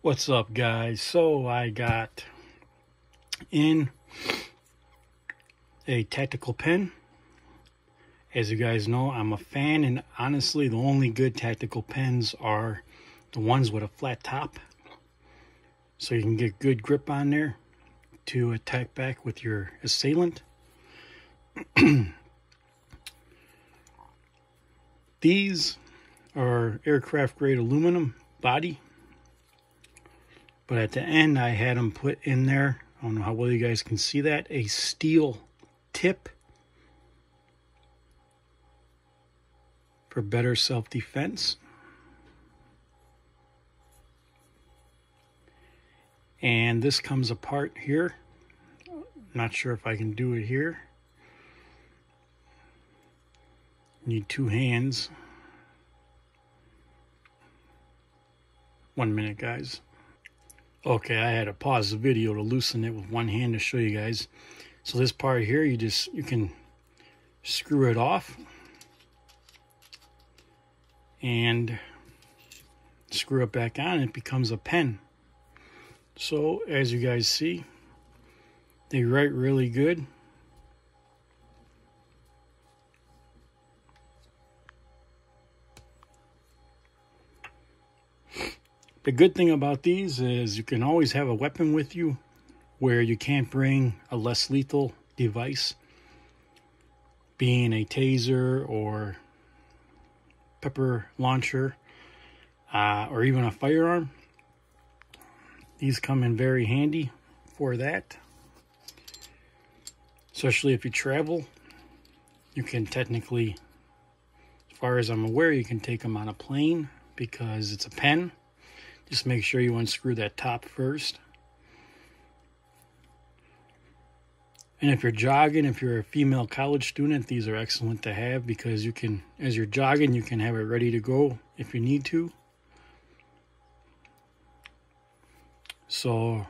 What's up, guys? So I got in a tactical pen. As you guys know, I'm a fan, and honestly the only good tactical pens are the ones with a flat top, so you can get good grip on there to attack back with your assailant. These are aircraft grade aluminum body, but at the end I had them put in there, I don't know how well you guys can see that, a steel tip for better self-defense. And this comes apart here. Not sure if I can do it here. Need two hands. 1 minute, guys. Okay, I had to pause the video to loosen it with one hand to show you guys. So this part here, you can screw it off and screw it back on. It becomes a pen. So as you guys see, they write really good. The good thing about these is you can always have a weapon with you where you can't bring a less lethal device, being a taser or pepper launcher, or even a firearm. These come in very handy for that. Especially if you travel, you can technically, as far as I'm aware, you can take them on a plane because it's a pen. Just make sure you unscrew that top first. And if you're jogging, if you're a female college student, these are excellent to have because you can, as you're jogging, you can have it ready to go if you need to. So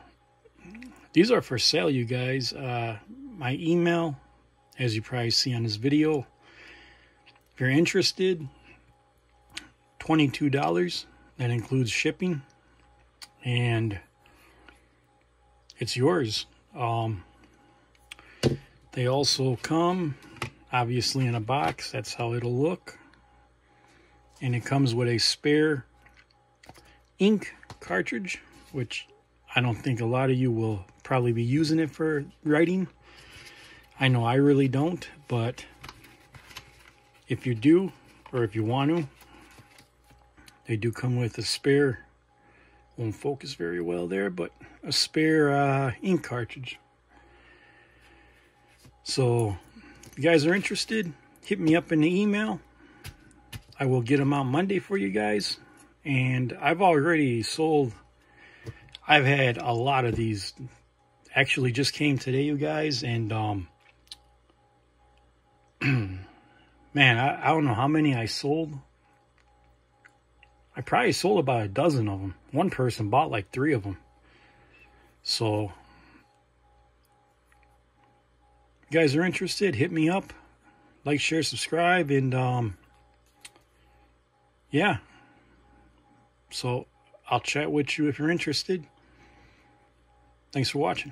these are for sale, you guys. My email, as you probably see on this video, if you're interested, $22. That includes shipping, and it's yours. They also come, obviously, in a box. That's how it'll look. And it comes with a spare ink cartridge, which I don't think a lot of you will probably be using it for writing. I know I really don't, but if you do, or if you want to, they do come with a spare, won't focus very well there, but a spare ink cartridge. So if you guys are interested, hit me up in the email. I will get them out Monday for you guys. And I've already sold, I've had a lot of these. Actually just came today, you guys, and man, I don't know how many I sold. I probably sold about a dozen of them. One person bought like 3 of them. So if you guys are interested, hit me up. Like, share, subscribe, and yeah. So I'll chat with you if you're interested. Thanks for watching.